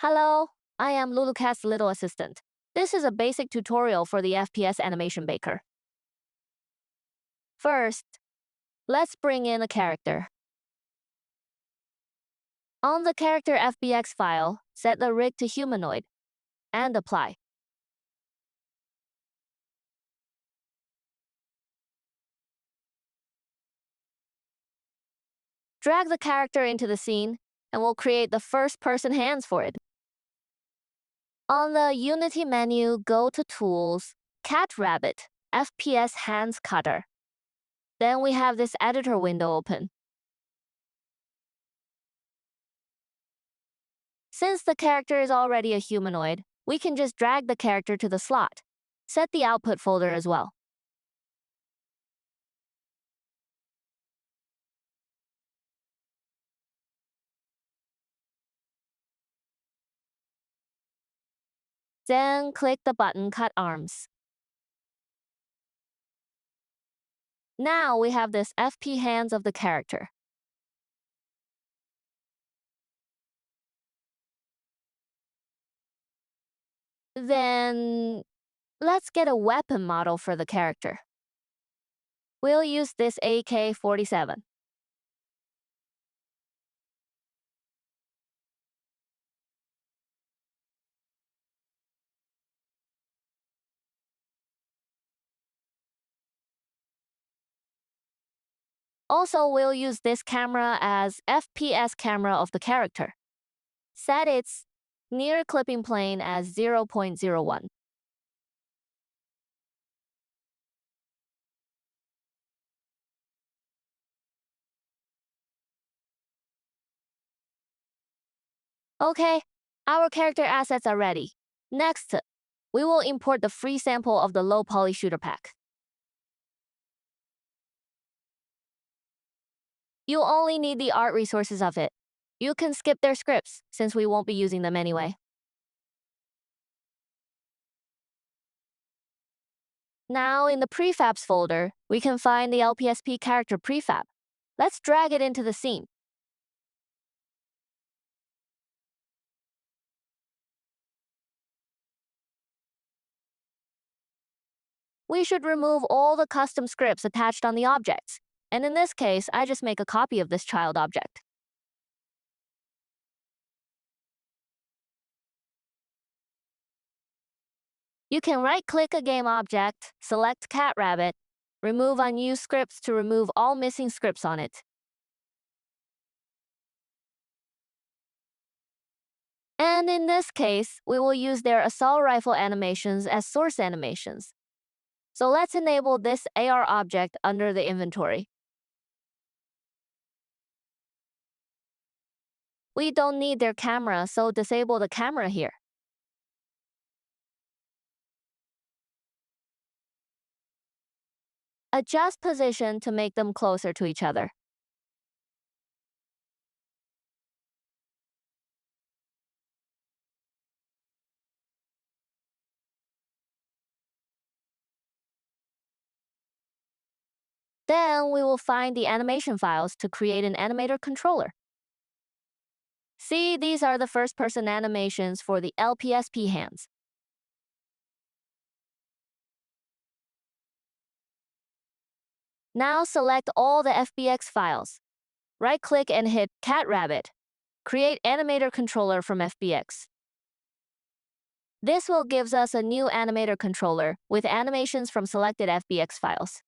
Hello, I am LuluCat's little assistant. This is a basic tutorial for the FPS Animation Baker. First, let's bring in a character. On the character FBX file, set the rig to humanoid and apply. Drag the character into the scene and we'll create the first-person hands for it. On the Unity menu, go to Tools, Cat Rabbit, FPS Hands Cutter. Then we have this editor window open. Since the character is already a humanoid, we can just drag the character to the slot. Set the output folder as well. Then click the button Cut Arms. Now we have this FP hands of the character. Then let's get a weapon model for the character. We'll use this AK-47. Also, we'll use this camera as FPS camera of the character. Set its near clipping plane as 0.01. Okay, our character assets are ready. Next, we will import the free sample of the low poly shooter pack. You only need the art resources of it. You can skip their scripts, since we won't be using them anyway. Now, in the prefabs folder, we can find the LPSP character prefab. Let's drag it into the scene. We should remove all the custom scripts attached on the objects. And in this case, I just make a copy of this child object. You can right-click a game object, select Cat Rabbit, remove unused scripts to remove all missing scripts on it. And in this case, we will use their assault rifle animations as source animations. So let's enable this AR object under the inventory. We don't need their camera, so disable the camera here. Adjust position to make them closer to each other. Then we will find the animation files to create an animator controller. See, these are the first-person animations for the LPSP hands. Now select all the FBX files. Right-click and hit Cat Rabbit. Create Animator Controller from FBX. This will give us a new animator controller with animations from selected FBX files.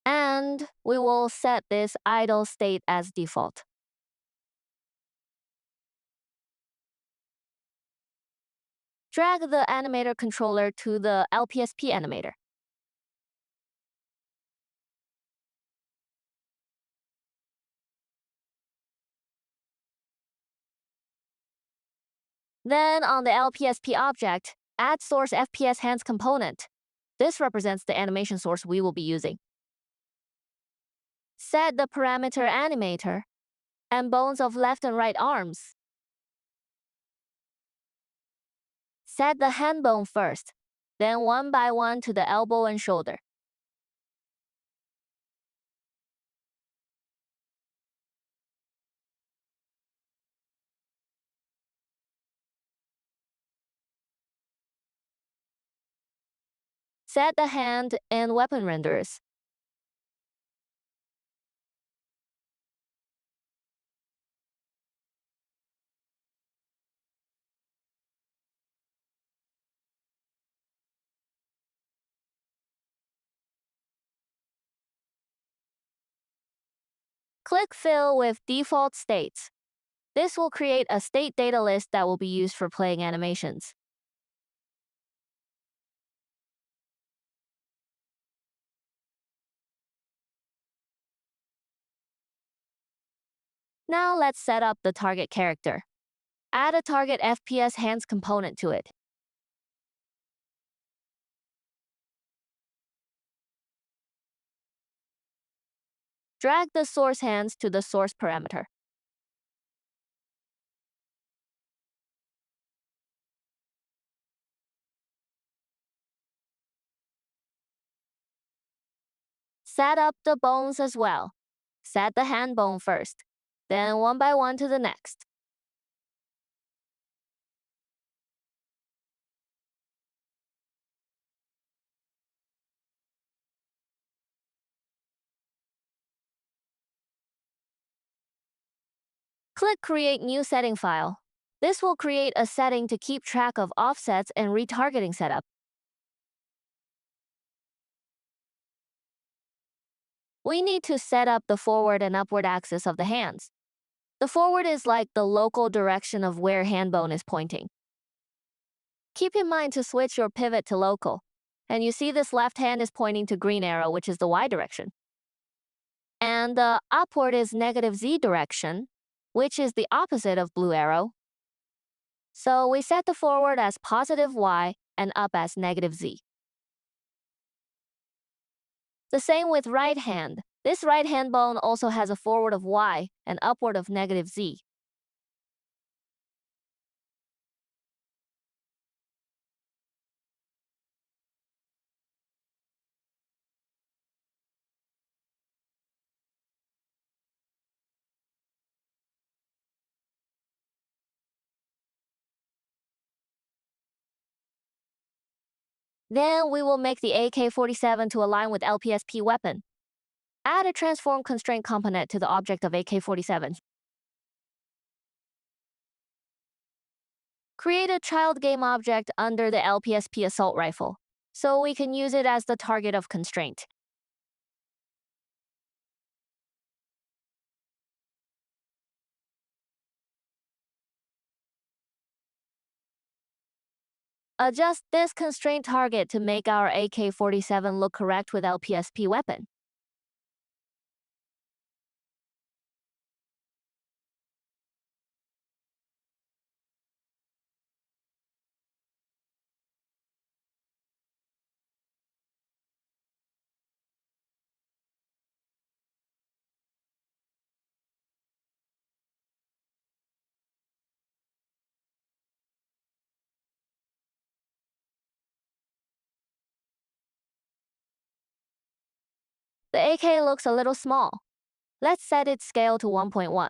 And we will set this idle state as default. Drag the animator controller to the LPSP animator. Then on the LPSP object, add source FPS hands component. This represents the animation source we will be using. Set the parameter animator and bones of left and right arms. Set the hand bone first, then one by one to the elbow and shoulder. Set the hand and weapon renders. Click Fill with default states. This will create a state data list that will be used for playing animations. Now let's set up the target character. Add a target FPS hands component to it. Drag the source hands to the source parameter. Set up the bones as well. Set the hand bone first, then one by one to the next. Click Create New Setting File. This will create a setting to keep track of offsets and retargeting setup. We need to set up the forward and upward axis of the hands. The forward is like the local direction of where hand bone is pointing. Keep in mind to switch your pivot to local. And you see this left hand is pointing to green arrow, which is the Y direction. And the upward is negative Z direction, which is the opposite of blue arrow. So we set the forward as positive Y and up as negative Z. The same with right hand. This right hand bone also has a forward of Y and upward of negative Z. Then we will make the AK-47 to align with LPSP weapon. Add a transform constraint component to the object of AK-47. Create a child game object under the LPSP assault rifle, so we can use it as the target of constraint. Adjust this constraint target to make our AK-47 look correct with LPSP weapon. The AK looks a little small. Let's set its scale to 1.1.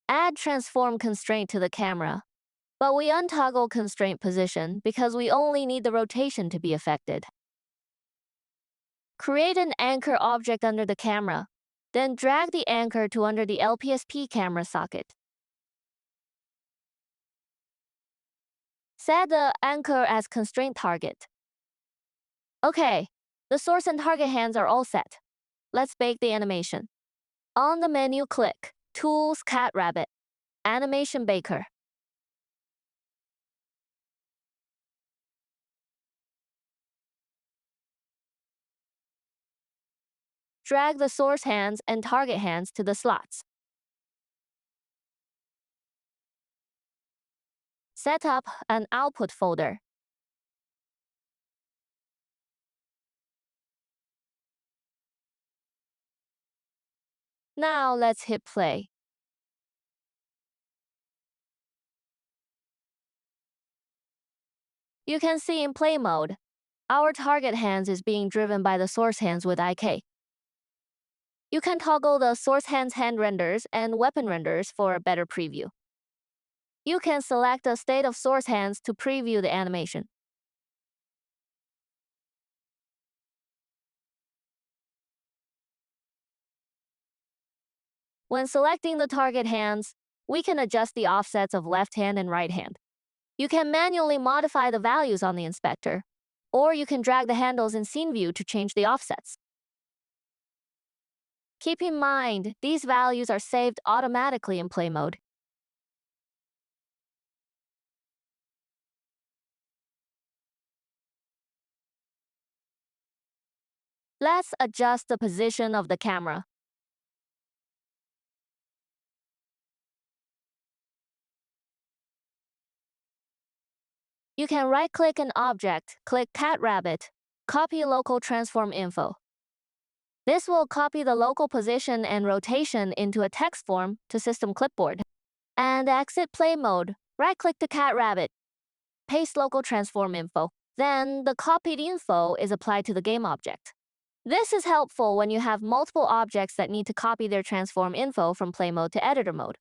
Add transform constraint to the camera, but we untoggle constraint position because we only need the rotation to be affected. Create an anchor object under the camera, then drag the anchor to under the LPSP camera socket. Set the anchor as constraint target. Okay, the source and target hands are all set. Let's bake the animation. On the menu, click Tools, Cat Rabbit, Animation Baker. Drag the source hands and target hands to the slots. Set up an output folder. Now let's hit play. You can see in play mode, our target hands is being driven by the source hands with IK. You can toggle the source hand's hand renders and weapon renders for a better preview. You can select a state of source hands to preview the animation. When selecting the target hands, we can adjust the offsets of left hand and right hand. You can manually modify the values on the inspector, or you can drag the handles in scene view to change the offsets. Keep in mind, these values are saved automatically in play mode. Let's adjust the position of the camera. You can right-click an object, click Cat Rabbit, copy local transform info. This will copy the local position and rotation into a text form to system clipboard. And exit play mode, right-click the Cat Rabbit, paste local transform info. Then the copied info is applied to the game object. This is helpful when you have multiple objects that need to copy their transform info from play mode to editor mode.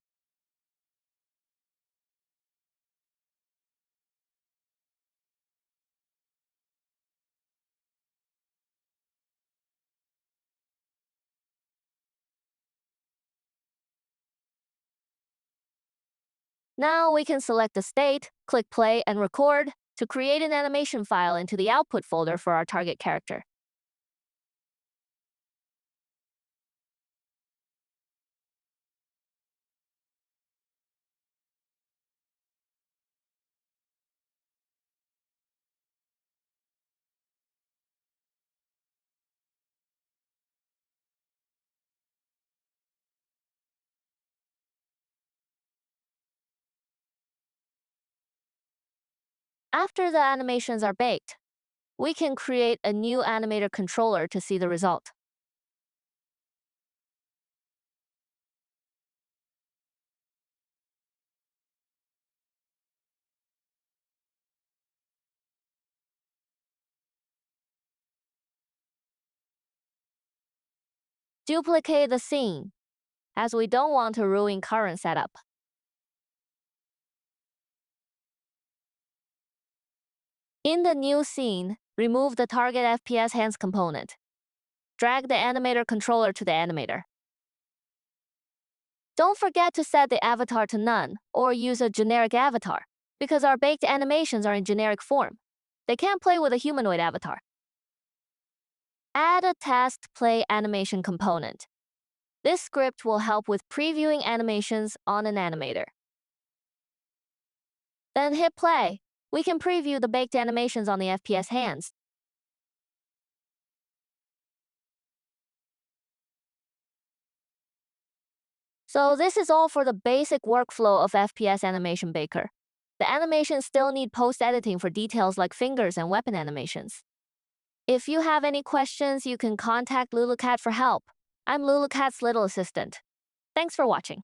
Now we can select the state, click play and record to create an animation file into the output folder for our target character. After the animations are baked, we can create a new animator controller to see the result. Duplicate the scene, as we don't want to ruin current setup. In the new scene, remove the target FPS hands component. Drag the animator controller to the animator. Don't forget to set the avatar to none or use a generic avatar, because our baked animations are in generic form. They can't play with a humanoid avatar. Add a test play animation component. This script will help with previewing animations on an animator. Then hit play. We can preview the baked animations on the FPS hands. So this is all for the basic workflow of FPS Animation Baker. The animations still need post-editing for details like fingers and weapon animations. If you have any questions, you can contact LuluCat for help. I'm LuluCat's little assistant. Thanks for watching.